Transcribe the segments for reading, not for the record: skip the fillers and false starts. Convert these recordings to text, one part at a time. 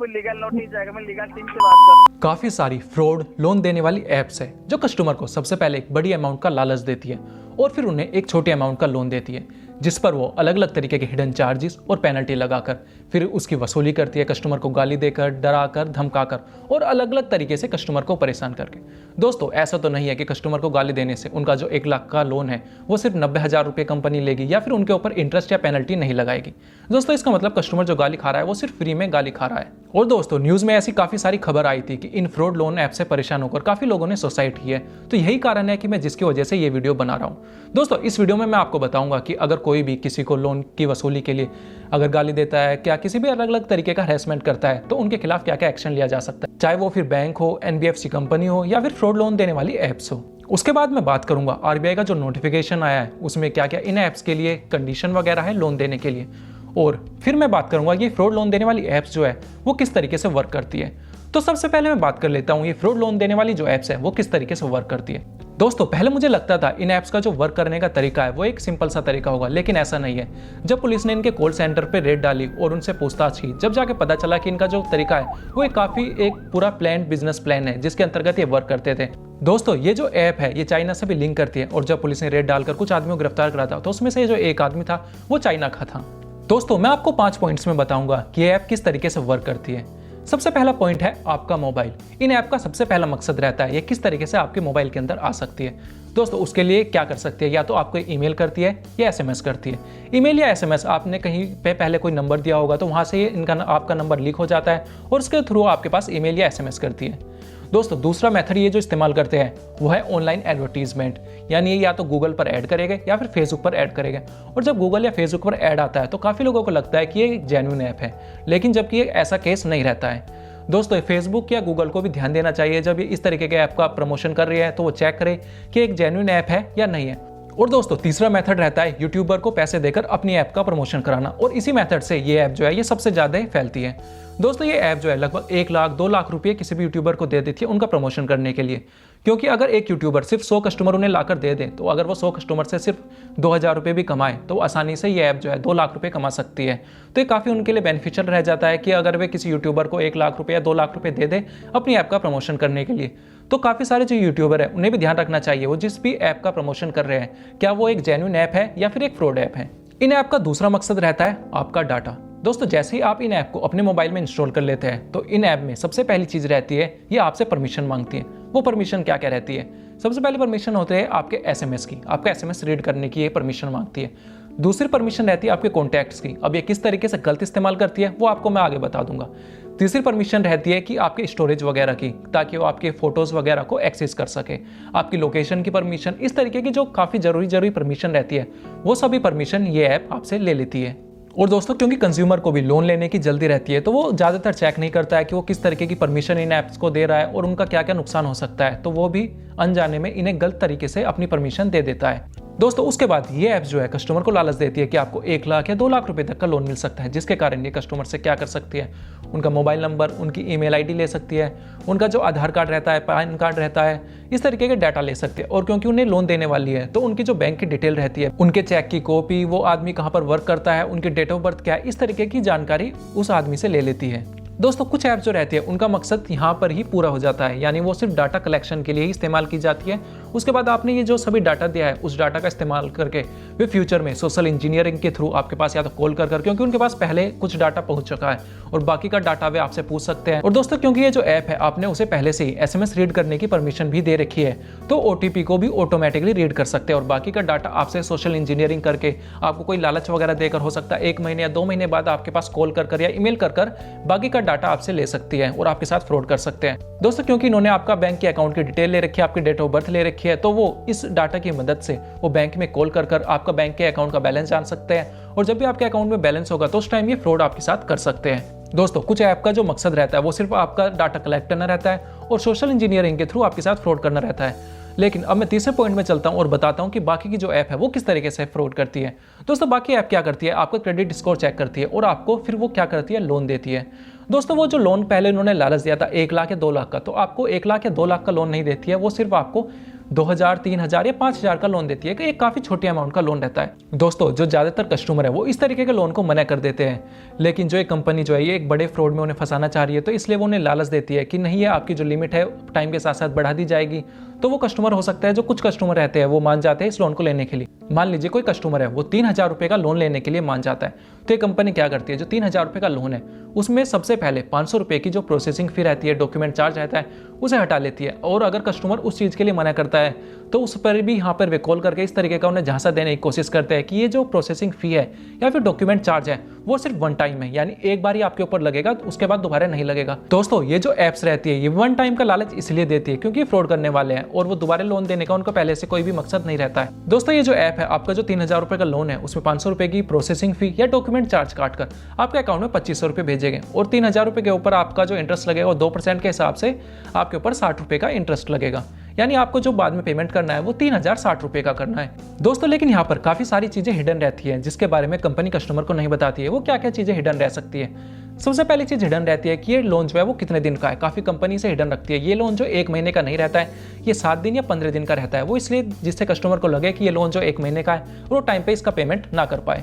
कोई legal notice आएगा, मैं लीगल टीम से बात कर। काफ़ी सारी फ्रॉड लोन देने वाली ऐप्स है जो कस्टमर को सबसे पहले एक बड़ी अमाउंट का लालच देती है और फिर उन्हें एक छोटी अमाउंट का लोन देती है, जिस पर वो अलग अलग तरीके के हिडन चार्जेस और पेनल्टी लगाकर फिर उसकी वसूली करती है, कस्टमर को गाली देकर, डराकर, धमकाकर और अलग अलग तरीके से कस्टमर को परेशान करके। दोस्तों, ऐसा तो नहीं है कि कस्टमर को गाली देने से उनका जो 1 लाख का लोन है वो सिर्फ 90,000 रुपये कंपनी लेगी या फिर उनके ऊपर इंटरेस्ट या पेनल्टी नहीं लगाएगी। दोस्तों, इसका मतलब कस्टमर जो गाली खा रहा है वो सिर्फ फ्री में गाली खा रहा है। और दोस्तों, न्यूज़ में ऐसी काफ़ी सारी खबर आई थी कि इन फ्रॉड लोन ऐप से परेशान होकर काफ़ी लोगों ने सुसाइड की है। तो यही कारण है कि मैं जिसकी वजह से ये वीडियो बना रहा हूँ। दोस्तों, इस वीडियो में मैं आपको बताऊंगा कि अगर कोई भी किसी को लोन की वसूली के लिए अगर गाली देता है, क्या किसी भी अलग अलग तरीके का हैरेसमेंट करता है, तो उनके खिलाफ क्या क्या एक्शन लिया जा सकता है, चाहे वो फिर बैंक हो, NBFC कंपनी हो या फिर फ्रॉड लोन देने वाली ऐप्स हो। उसके बाद मैं बात करूंगा RBI का जो नोटिफिकेशन आया है उसमें क्या क्या इन ऐप्स के लिए कंडीशन वगैरह है लोन देने के लिए, और फिर मैं बात करूंगा कि फ्रॉड लोन देने वाली ऐप्स जो है वो किस तरीके से वर्क करती है। तो सबसे पहले मैं बात कर लेता हूँ ये फ्रॉड लोन देने वाली जो ऐप्स है वो किस तरीके से वर्क करती है। दोस्तों, पहले मुझे लगता था इन ऐप्स का जो वर्क करने का तरीका है वो एक सिंपल सा तरीका होगा, लेकिन ऐसा नहीं है। जब पुलिस ने इनके कॉल सेंटर पे रेड डाली और उनसे पूछताछ की, जब जाके पता चला कि इनका जो तरीका है वो एक पूरा प्लान बिजनेस प्लान है जिसके अंतर्गत ये वर्क करते थे। दोस्तों, ये जो ऐप है ये चाइना से भी लिंक करती है और जब पुलिस ने रेड डालकर कुछ आदमियों को गिरफ्तार करा था तो उसमें से जो एक आदमी था वो चाइना का था। दोस्तों, मैं आपको 5 पॉइंट्स में बताऊंगा कि ये ऐप किस तरीके से वर्क करती है। सबसे पहला पॉइंट है आपका मोबाइल। इन ऐप का सबसे पहला मकसद रहता है ये किस तरीके से आपके मोबाइल के अंदर आ सकती है। दोस्तों, उसके लिए क्या कर सकती है, या तो आपको ईमेल करती है या SMS करती है। ईमेल या SMS आपने कहीं पे पहले कोई नंबर दिया होगा तो वहाँ से इनका आपका नंबर लीक हो जाता है और उसके थ्रू आपके पास ईमेल या SMS करती है। दोस्तों, दूसरा मेथड ये जो इस्तेमाल करते हैं वो है ऑनलाइन एडवर्टीजमेंट, यानी ये या तो गूगल पर ऐड करेंगे या फिर फेसबुक पर ऐड करेंगे। और जब गूगल या फेसबुक पर ऐड आता है तो काफ़ी लोगों को लगता है कि ये एक जेन्युइन ऐप है, लेकिन जबकि ये ऐसा केस नहीं रहता है। दोस्तों, फेसबुक या गूगल को भी ध्यान देना चाहिए, जब ये इस तरीके के ऐप का प्रमोशन कर रही है तो वो चेक करे कि एक जेन्युइन ऐप है या नहीं है। और दोस्तों, तीसरा मेथड रहता है यूट्यूबर को पैसे देकर अपनी ऐप का प्रमोशन कराना, और इसी मेथड से ये ऐप जो है ये सबसे ज़्यादा फैलती है। दोस्तों, ये ऐप जो है लगभग 1 लाख 2 लाख रुपये किसी भी यूट्यूबर को दे देती है उनका प्रमोशन करने के लिए, क्योंकि अगर एक यूट्यूबर सिर्फ 100 कस्टमर उन्हें लाकर दे दे तो अगर वो 100 कस्टमर से सिर्फ 2,000 रुपये भी कमाए तो आसानी से ये ऐप जो है 2 लाख रुपये कमा सकती है। तो ये काफ़ी उनके लिए बेनिफिशियल रह जाता है कि अगर वे किसी यूट्यूबर को 1 लाख रुपये या 2 लाख रुपये दे दे अपनी ऐप का प्रमोशन करने के लिए। तो काफ़ी सारे जो यूट्यूबर है उन्हें भी ध्यान रखना चाहिए वो जिस भी ऐप का प्रमोशन कर रहे हैं क्या वो एक जेन्युइन ऐप है या फिर एक फ्रॉड ऐप है। इन ऐप का दूसरा मकसद रहता है आपका डाटा। दोस्तों, जैसे ही आप इन ऐप को अपने मोबाइल में इंस्टॉल कर लेते हैं तो इन ऐप में सबसे पहली चीज़ रहती है ये आपसे परमिशन मांगती है। वो परमिशन क्या क्या रहती है? सबसे पहले परमिशन होते हैं आपके SMS की, आपका SMS रीड करने की ये परमिशन मांगती है। दूसरी परमिशन रहती है आपके कॉन्टैक्ट्स की, अब ये किस तरीके से गलत इस्तेमाल करती है वो आपको मैं आगे बता दूंगा। तीसरी परमिशन रहती है कि आपके स्टोरेज वगैरह की, ताकि वो आपके फोटोज़ वगैरह को एक्सेस कर सके। आपकी लोकेशन की परमिशन, इस तरीके की जो काफ़ी ज़रूरी परमिशन रहती है वो सभी परमिशन ये ऐप आपसे ले लेती है। और दोस्तों, क्योंकि कंज्यूमर को भी लोन लेने की जल्दी रहती है तो वो ज़्यादातर चेक नहीं करता है कि वो किस तरीके की परमिशन इन ऐप्स को दे रहा है और उनका क्या क्या नुकसान हो सकता है, तो वो भी अनजाने में इन्हें गलत तरीके से अपनी परमिशन दे देता है। दोस्तों, उसके बाद ये ऐप्स जो है कस्टमर को लालच देती है कि आपको 1 लाख या 2 लाख रुपए तक का लोन मिल सकता है, जिसके कारण ये कस्टमर से क्या कर सकती है, उनका मोबाइल नंबर, उनकी ईमेल आईडी ले सकती है, उनका जो आधार कार्ड रहता है, पैन कार्ड रहता है, इस तरीके के डाटा ले सकती है। और क्योंकि उन्हें लोन देने वाली है तो उनकी जो बैंक की डिटेल रहती है, उनके चेक की कॉपी, वो आदमी कहाँ पर वर्क करता है, उनकी डेट ऑफ बर्थ क्या है, इस तरीके की जानकारी उस आदमी से ले लेती है। दोस्तों, कुछ ऐप्स जो रहती है उनका मकसद यहाँ पर ही पूरा हो जाता है, यानी वो सिर्फ डाटा कलेक्शन के लिए ही इस्तेमाल की जाती है। उसके बाद आपने ये जो सभी डाटा दिया है उस डाटा का इस्तेमाल करके वे फ्यूचर में सोशल इंजीनियरिंग के थ्रू आपके पास या तो कॉल कर क्योंकि उनके पास पहले कुछ डाटा पहुंच चुका है और बाकी का डाटा वे आपसे पूछ सकते हैं। और दोस्तों, क्योंकि ये जो ऐप है आपने उसे पहले से ही SMS रीड करने की परमिशन भी दे रखी है तो OTP को भी ऑटोमेटिकली रीड कर सकते हैं और बाकी का डाटा आपसे सोशल इंजीनियरिंग करके आपको कोई लालच वगैरह देकर हो सकता है 1 महीने या 2 महीने बाद आपके पास कॉल कर या ईमेल कर बाकी का डाटा आपसे ले सकती है और आपके साथ फ्रॉड कर सकते हैं। दोस्तों, क्योंकि इन्होंने आपका बैंक के अकाउंट की डिटेल ले रखी है, आपकी डेट ऑफ बर्थ ले रखी है, तो वो इस डाटा की मदद से वो बैंक में कॉल कर आपका बैंक के अकाउंट का बैलेंस जान सकते हैं और जब भी आपके अकाउंट में बैलेंस होगा तो उस टाइम ये फ्रॉड आपके साथ कर सकते हैं। दोस्तों, कुछ ऐप का जो मकसद रहता है वो सिर्फ आपका डाटा कलेक्ट करना रहता है और सोशल इंजीनियरिंग के थ्रू आपके साथ फ्रॉड करना रहता है। लेकिन अब मैं तीसरे पॉइंट में चलता हूं और बताता हूं कि बाकी की जो ऐप है वो किस तरीके से फ्रॉड करती है। दोस्तों, बाकी ऐप क्या करती है, आपका क्रेडिट स्कोर चेक करती है और आपको फिर वो क्या करती है, लोन देती है। दोस्तों, वो जो लोन पहले उन्होंने लालच दिया था 1 लाख या 2 लाख का, तो आपको 1 लाख या 2 लाख का लोन नहीं देती है, वो सिर्फ आपको 2000, 3000 या 5000 का लोन देती है कि एक काफ़ी छोटी अमाउंट का लोन रहता है। दोस्तों जो ज़्यादातर कस्टमर है वो इस तरीके के लोन को मना कर देते हैं, लेकिन जो एक कंपनी जो है ये एक बड़े फ्रॉड में उन्हें फंसाना चाह रही है, तो इसलिए वो उन्हें लालच देती है कि नहीं, ये आपकी जो लिमिट है टाइम के साथ साथ बढ़ा दी जाएगी। तो वो कस्टमर हो सकता है, जो कुछ कस्टमर रहते हैं वो मान जाते हैं इस लोन को लेने के लिए। मान लीजिए कोई कस्टमर है वो 3000 रुपये का लोन लेने के लिए मान जाता है, तो ये कंपनी क्या करती है, जो 3000 रुपये का लोन है उसमें सबसे पहले 500 रुपये की जो प्रोसेसिंग फी रहती है, डॉक्यूमेंट चार्ज रहता है, उसे हटा लेती है। और अगर कस्टमर उस चीज़ के लिए मना करता है तो उस पर भी यहाँ पर वे कॉल करके इस तरीके का उन्हें झांसा देने की कोशिश करते हैं कि ये जो प्रोसेसिंग फी है या फिर डॉक्यूमेंट चार्ज है वो सिर्फ वन टाइम है, यानी एक बार ही आपके ऊपर लगेगा, उसके बाद दोबारा नहीं लगेगा। दोस्तों ये जो एप्स रहती है ये वन टाइम का लालच इसलिए देती है क्योंकि फ्रॉड करने वाले हैं और वो दोबारा लोन देने का उनका पहले से कोई भी मकसद नहीं रहता है। दोस्तों ये जो ऐप है, आपका जो 3000 रुपये का लोन है उसमें 500 रुपये की प्रोसेसिंग फी या डॉक्यूमेंट चार्ज काटकर आपके अकाउंट में 2500 रुपये भेजेंगे और 3000 रुपये के ऊपर आपका जो इंटरेस्ट लगेगा वो 2% के हिसाब से आपके ऊपर 60 रुपये का इंटरेस्ट लगेगा, यानी आपको जो बाद में पेमेंट करना है वो 3060 रुपये का करना है। दोस्तों लेकिन यहाँ पर काफ़ी सारी चीज़ें हिडन रहती है जिसके बारे में कंपनी कस्टमर को नहीं बताती है। वो क्या क्या चीज़ें हिडन रह सकती है? सबसे पहली चीज़ हिडन रहती है कि ये लोन जो है वो कितने दिन का है। काफ़ी कंपनी से हिडन रखती है, ये लोन जो 1 महीने का नहीं रहता है, ये 7 दिन या 15 दिन का रहता है। वो इसलिए जिससे कस्टमर को लगे कि ये लोन जो 1 महीने का है वो टाइम पे इसका पेमेंट ना कर पाए।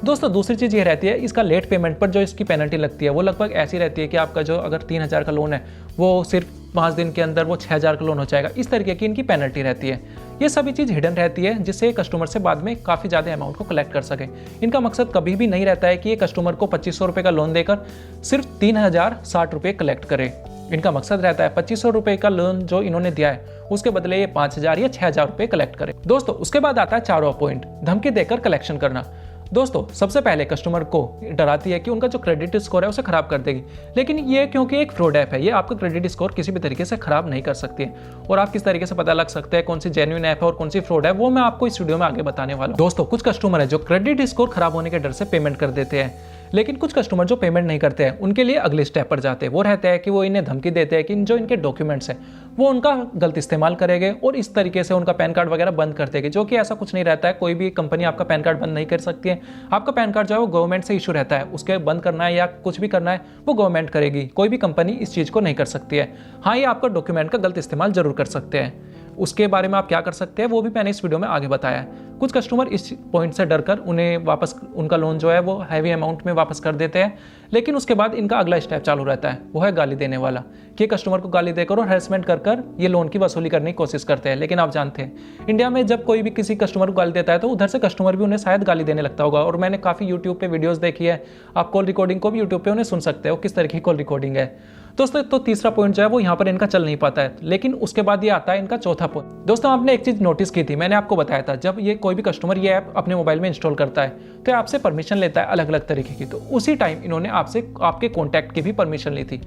दोस्तों दूसरी चीज़ ये रहती है, इसका लेट पेमेंट पर जो इसकी पेनल्टी लगती है वो लगभग ऐसी रहती है कि आपका जो अगर 3000 का लोन है वो सिर्फ 5 दिन के अंदर वो 6000 का लोन हो जाएगा। इस तरीके की इनकी पेनल्टी रहती है। ये सभी चीज़ हिडन रहती है जिससे कस्टमर से बाद में काफ़ी ज़्यादा अमाउंट को कलेक्ट कर सके। इनका मकसद कभी भी नहीं रहता है कि ये कस्टमर को 2500 रुपये का लोन देकर सिर्फ 3060 रुपये कलेक्ट करे। इनका मकसद रहता है 2500 रुपये का लोन जो इन्होंने दिया है उसके बदले ये 5000 या 6000 रुपये कलेक्ट करे। दोस्तों उसके बाद आता है चारों पॉइंट, धमकी देकर कलेक्शन करना। दोस्तों सबसे पहले कस्टमर को डराती है कि उनका जो क्रेडिट स्कोर है उसे खराब कर देगी, लेकिन ये क्योंकि एक फ्रॉड ऐप है, ये आपका क्रेडिट स्कोर किसी भी तरीके से खराब नहीं कर सकती है। और आप किस तरीके से पता लग सकते हैं कौन सी जेन्युइन ऐप है और कौन सी फ्रॉड है, वो मैं आपको इस वीडियो में आगे बताने वाला हूं। दोस्तों कुछ कस्टमर है जो क्रेडिट स्कोर खराब होने के डर से पेमेंट कर देते हैं, लेकिन कुछ कस्टमर जो पेमेंट नहीं करते हैं उनके लिए अगले स्टेप पर जाते हैं। वो रहते हैं कि वो इन्हें धमकी देते हैं कि जो इनके डॉक्यूमेंट्स हैं वो उनका गलत इस्तेमाल करेंगे और इस तरीके से उनका पैन कार्ड वगैरह बंद कर देंगे, जो कि ऐसा कुछ नहीं रहता है। कोई भी कंपनी आपका पैन कार्ड बंद नहीं कर सकती है। आपका पैन कार्ड जो है वो गवर्नमेंट से इशू रहता है, उसके बंद करना है या कुछ भी करना है वो गवर्नमेंट करेगी, कोई भी कंपनी इस चीज़ को नहीं कर सकती है। हाँ, ये आपका डॉक्यूमेंट का गलत इस्तेमाल जरूर कर सकते हैं। उसके बारे में आप क्या कर सकते हैं वो भी मैंने इस वीडियो में आगे बताया है। कुछ कस्टमर इस पॉइंट से डरकर उन्हें वापस उनका लोन जो है वो हैवी अमाउंट में वापस कर देते हैं, लेकिन उसके बाद इनका अगला स्टेप चालू रहता है, वो है गाली देने वाला, कि कस्टमर को गाली देकर और हैरेसमेंट कर ये लोन की वसूली करने की कोशिश करते हैं। लेकिन आप जानते हैं इंडिया में जब कोई भी किसी कस्टमर को गाली देता है तो उधर से कस्टमर भी उन्हें शायद गाली देने लगता होगा। और मैंने काफ़ी यूट्यूब पे वीडियोज़ देखी है, आप कॉल रिकॉर्डिंग को भी यूट्यूब पे उन्हें सुन सकते हो किस तरह की कॉल रिकॉर्डिंग है। दोस्तों तो तीसरा पॉइंट जो है वो यहाँ पर इनका चल नहीं पाता है, लेकिन उसके बाद ये आता है इनका चौथा पॉइंट। दोस्तों आपने एक चीज़ नोटिस की थी, मैंने आपको बताया था, जब ये कोई भी कस्टमर ये ऐप अपने मोबाइल में इंस्टॉल करता है तो आपसे परमिशन लेता है अलग अलग तरीके की। तो उसी टाइम इन्होंने आपसे आपके कॉन्टैक्ट की भी परमिशन ली थी।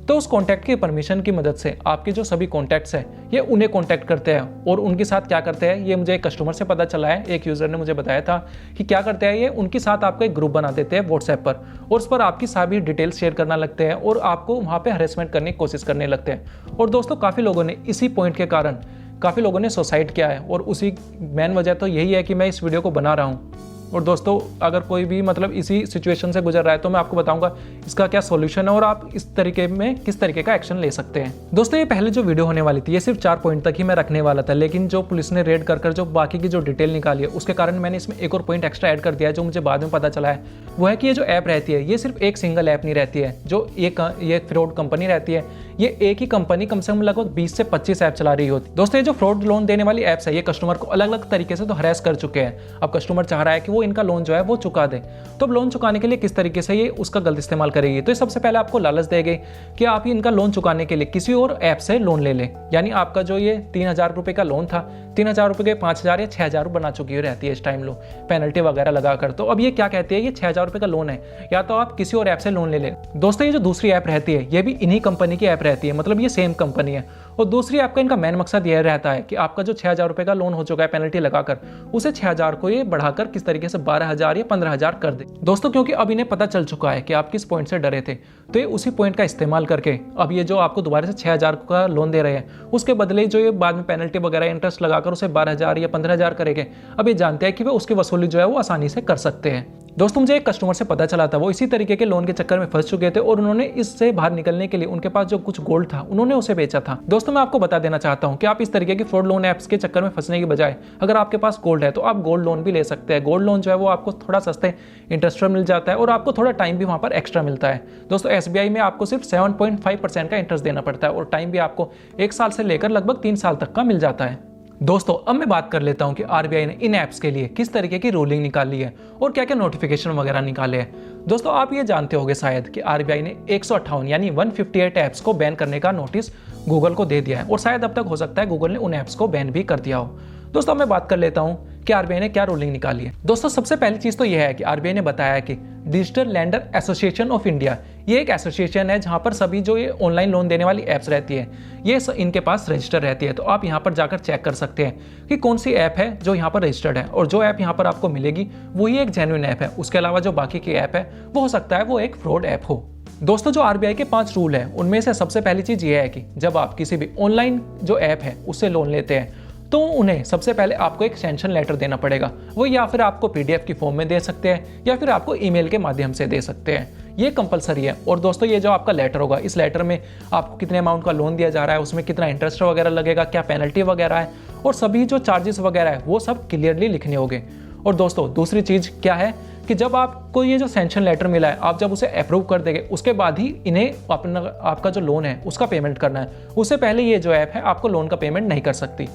तो उस कॉन्टैक्ट की परमिशन की मदद से आपके जो सभी कॉन्टैक्ट्स हैं ये उन्हें कॉन्टैक्ट करते हैं और उनके साथ क्या करते हैं, ये मुझे एक कस्टमर से पता चला है, एक यूज़र ने मुझे बताया था कि क्या करते हैं, ये उनके साथ आपका एक ग्रुप बना देते हैं व्हाट्सएप पर और उस पर आपकी सभी डिटेल्स शेयर करना लगते हैं और आपको वहाँ पर हरेसमेंट करने की कोशिश करने लगते हैं। और दोस्तों काफ़ी लोगों ने इसी पॉइंट के कारण काफ़ी लोगों ने सुसाइड किया है और उसी मेन वजह तो यही है कि मैं इस वीडियो को बना रहा हूँ। और दोस्तों अगर कोई भी मतलब इसी सिचुएशन से गुजर रहा है तो मैं आपको बताऊंगा इसका क्या सॉल्यूशन है और आप इस तरीके में किस तरीके का एक्शन ले सकते हैं। दोस्तों ये पहले जो वीडियो होने वाली थी ये सिर्फ 4 पॉइंट तक ही मैं रखने वाला था, लेकिन जो पुलिस ने रेड कर जो बाकी की जो डिटेल निकाली है उसके कारण मैंने इसमें एक और पॉइंट एक्स्ट्रा ऐड कर दिया है जो मुझे बाद में पता चला है। वो है कि ये जो ऐप रहती है ये सिर्फ एक सिंगल ऐप नहीं रहती है, जो ये फ्रॉड कंपनी रहती है ये एक ही कंपनी कम से कम लगभग 20 से 25 ऐप चला रही होती है। दोस्तों ये जो फ्रॉड लोन देने वाली ऐप्स है ये कस्टमर को अलग अलग तरीके से तो हरेस कर चुके हैं। अब कस्टमर चाह रहा है कि वो इनका लोन जो है वो चुका दे, तो अब लोन चुकाने के लिए किस तरीके से ये उसका गलत इस्तेमाल करेगी। तो सबसे पहले आपको लालच देगी कि आप इनका लोन चुकाने के लिए किसी और ऐप से लोन ले लें, यानी आपका जो ये 3000 रुपये का लोन था 3000 रुपये के 5000 या 6000 बना चुकी रहती है इस टाइम लो पेनल्टी वगैरह लगाकर। तो अब ये क्या कहती है, ये 6000 रुपये का लोन है या तो आप किसी और ऐप से लोन ले लें। दोस्तों ये जो दूसरी ऐप रहती है ये भी इन्हीं कंपनी की ऐप रहती है, मतलब ये सेम कंपनी है। और दूसरी ऐप का इनका मेन मकसद यह रहता है कि आपका जो 6000 रुपये का लोन हो चुका है पेनल्टी लगाकर उसे 6000 को ये बढ़ाकर किस तरीके से 12000 या 15000 कर दे। दोस्तों क्योंकि अब इन्हें पता चल चुका है कि आप किस पॉइंट से डरे थे, तो ये उसी पॉइंट का इस्तेमाल करके अब ये जो आपको दोबारा से 6000 का लोन दे रहे हैं उसके बदले जो ये बाद में पेनल्टी वगैरह इंटरेस्ट लगाकर उसे 12000 या 15000 करेंगे। अब ये जानते हैं कि वे उसकी वसूली जो है वो आसानी से कर सकते हैं। दोस्तों मुझे एक कस्टमर से पता चला था, वो इसी तरीके के लोन के चक्कर में फंस चुके थे और उन्होंने इससे बाहर निकलने के लिए उनके पास जो कुछ गोल्ड था उन्होंने उसे बेचा था। दोस्तों मैं आपको बता देना चाहता हूं कि आप इस तरीके की फ्रॉड लोन ऐप्स के चक्कर में फंसने की बजाय अगर आपके पास गोल्ड है तो आप गोल्ड लोन भी ले सकते हैं। गोल्ड लोन जो है वो आपको थोड़ा सस्ते इंटरेस्ट पर मिल जाता है और आपको थोड़ा टाइम भी वहां पर एक्स्ट्रा मिलता है। दोस्तों SBI में आपको सिर्फ 7.5% का इंटरेस्ट देना पड़ता है और टाइम भी आपको 1 साल से लेकर लगभग 3 साल तक का मिल जाता है। दोस्तों अब मैं बात कर लेता हूं कि RBI ने इन ऐप्स के लिए किस तरीके की रूलिंग निकाली है और क्या क्या नोटिफिकेशन वगैरह निकाले हैं। दोस्तों आप ये जानते होंगे शायद कि RBI ने 158 यानी 158 ऐप्स को बैन करने का नोटिस गूगल को दे दिया है और शायद अब तक हो सकता है गूगल ने उन ऐप्स को बैन भी कर दिया हो। दोस्तों मैं बात कर लेता हूं कि RBI ने क्या रूलिंग निकाली है। दोस्तों सबसे पहली चीज तो यह है कि RBI ने बताया कि digital lander association of India ये एक एसोसिएशन है जहां पर सभी जो ये ऑनलाइन लोन देने वाली ऐप्स रहती है ये इनके पास रजिस्टर रहती है। तो आप यहां पर जाकर चेक कर सकते हैं कि कौन सी ऐप है जो यहां पर रजिस्टर्ड है और जो ऐप यहां पर आपको मिलेगी वही एक जेन्युइन ऐप है। उसके अलावा जो बाकी की ऐप है वो हो सकता है वो एक फ्रॉड ऐप हो। दोस्तों जो RBI के 5 रूल है उनमें से सबसे पहली चीज ये है कि जब आप किसी भी ऑनलाइन जो ऐप है उससे लोन लेते हैं तो उन्हें सबसे पहले आपको एक सैंक्शन लेटर देना पड़ेगा। वो या फिर आपको PDF की फॉर्म में दे सकते हैं या फिर आपको ईमेल के माध्यम से दे सकते हैं। ये कंपलसरी है। और दोस्तों ये जो आपका लेटर होगा इस लेटर में आपको कितने अमाउंट का लोन दिया जा रहा है, उसमें कितना इंटरेस्ट वगैरह लगेगा, क्या पेनल्टी वगैरह है और सभी जो चार्जेस वगैरह है वो सब क्लियरली लिखने होंगे। और दोस्तों दूसरी चीज क्या है कि जब आपको ये जो सैंक्शन लेटर मिला है आप जब उसे अप्रूव कर देंगे उसके बाद ही इन्हें आपका जो लोन है उसका पेमेंट करना है। उससे पहले ये जो ऐप है आपको लोन का पेमेंट नहीं कर सकती।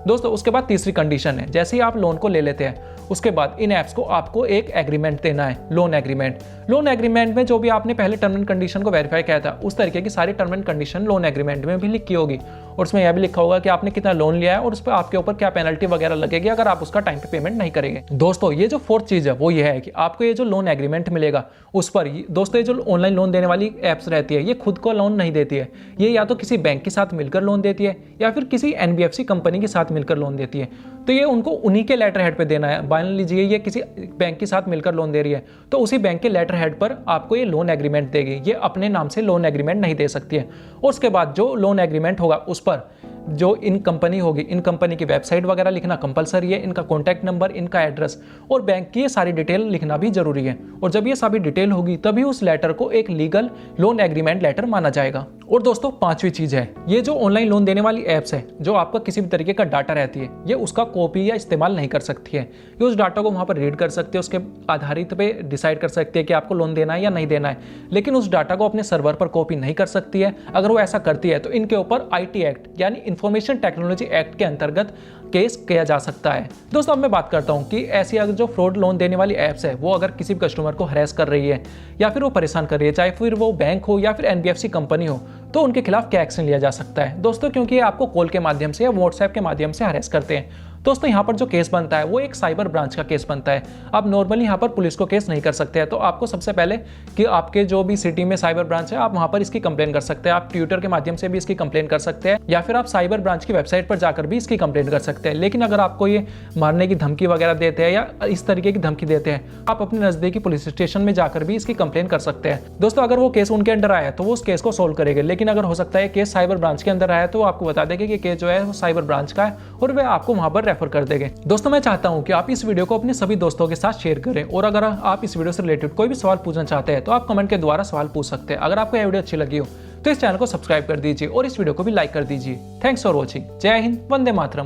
दोस्तों उसके बाद तीसरी कंडीशन है, जैसे ही आप लोन को ले लेते हैं उसके बाद इन ऐप्स को आपको एक एग्रीमेंट देना है, लोन एग्रीमेंट। लोन एग्रीमेंट में जो भी आपने पहले टर्म एंड कंडीशन को वेरीफाई किया था उस तरीके की सारी term and condition loan agreement में भी लिखी होगी और उसमें यह भी लिखा होगा कि आपने कितना लोन लिया है और उस पर आपके ऊपर क्या पेनल्टी वगैरह लगेगी अगर आप उसका टाइम पे पेमेंट नहीं करेंगे। दोस्तों ये जो फोर्थ चीज है वो ये है कि आपको ये जो लोन एग्रीमेंट मिलेगा उस पर दोस्तों ये जो ऑनलाइन लोन देने वाली ऐप्स रहती है ये खुद को लोन नहीं देती है। ये या तो किसी बैंक के साथ मिलकर लोन देती है या फिर किसी NBFC कंपनी के साथ मिलकर लोन देती है। तो ये उनको उन्हीं के लेटर हेड पे देना है। मान लीजिए ये किसी बैंक के साथ मिलकर लोन दे रही है तो उसी बैंक के लेटर हेड पर आपको ये लोन एग्रीमेंट देगी। ये अपने नाम से लोन एग्रीमेंट नहीं दे सकती है। और उसके बाद जो लोन एग्रीमेंट होगा उस पर जो इन कंपनी होगी इन कंपनी की वेबसाइट वगैरह लिखना कंपलसरी है, इनका कॉन्टैक्ट नंबर, इनका एड्रेस और बैंक की ये सारी डिटेल लिखना भी जरूरी है। और जब ये सभी डिटेल होगी तभी उस लेटर को एक लीगल लोन एग्रीमेंट लेटर माना जाएगा। और दोस्तों पांचवी चीज है, ये जो ऑनलाइन लोन देने वाली ऐप्स है जो आपका किसी भी तरीके का डाटा रहती है ये उसका कॉपी या इस्तेमाल नहीं कर सकती है। ये उस डाटा को वहां पर रीड कर सकते हैं, उसके आधारित पे डिसाइड कर सकते हैं कि आपको लोन देना है या नहीं देना है, लेकिन उस डाटा को अपने सर्वर पर कॉपी नहीं कर सकती है। अगर वो ऐसा करती है तो इनके ऊपर IT एक्ट यानी इंफॉर्मेशन टेक्नोलॉजी एक्ट के अंतर्गत केस किया जा सकता है। दोस्तों अब मैं बात करता हूं कि ऐसी अगर जो फ्रॉड लोन देने वाली ऐप्स है वो अगर किसी भी कस्टमर को हरेस कर रही है या फिर वो परेशान कर रही है, चाहे फिर वो बैंक हो या फिर NBFC कंपनी हो, तो उनके खिलाफ क्या एक्शन लिया जा सकता है। दोस्तों क्योंकि ये आपको कॉल के माध्यम से या व्हाट्सएप के माध्यम से हरेस करते हैं दोस्तों यहाँ पर जो केस बनता है वो एक साइबर ब्रांच का केस बनता है। आप नॉर्मली यहाँ पर पुलिस को केस नहीं कर सकते हैं। तो आपको सबसे पहले कि आपके जो भी सिटी में साइबर ब्रांच है आप वहाँ पर इसकी कंप्लेन कर सकते हैं। आप ट्विटर के माध्यम से भी इसकी कंप्लेन कर सकते हैं या फिर आप साइबर ब्रांच की वेबसाइट पर जाकर भी इसकी कंप्लेन कर सकते हैं। लेकिन अगर आपको ये मारने की धमकी वगैरह देते हैं या इस तरीके की धमकी देते हैं आप अपने नजदीकी पुलिस स्टेशन में जाकर भी इसकी कंप्लेन कर सकते हैं। दोस्तों अगर वो केस उनके अंडर आया तो वो उस केस को सोल्व करेंगे, लेकिन अगर हो सकता है केस साइबर ब्रांच के अंदर आया तो आपको बता देंगे कि केस जो है वो साइबर ब्रांच का है और वे आपको वहां पर रेफर कर देंगे। दोस्तों मैं चाहता हूं कि आप इस वीडियो को अपने सभी दोस्तों के साथ शेयर करें और अगर आप इस वीडियो से रिलेटेड कोई भी सवाल पूछना चाहते हैं तो आप कमेंट के द्वारा सवाल पूछ सकते हैं। अगर आपको यह वीडियो अच्छी लगी हो तो इस चैनल को सब्सक्राइब कर दीजिए और इस वीडियो को भी लाइक कर दीजिए। Thanks for watching. जय हिंद, वंदे मातरम।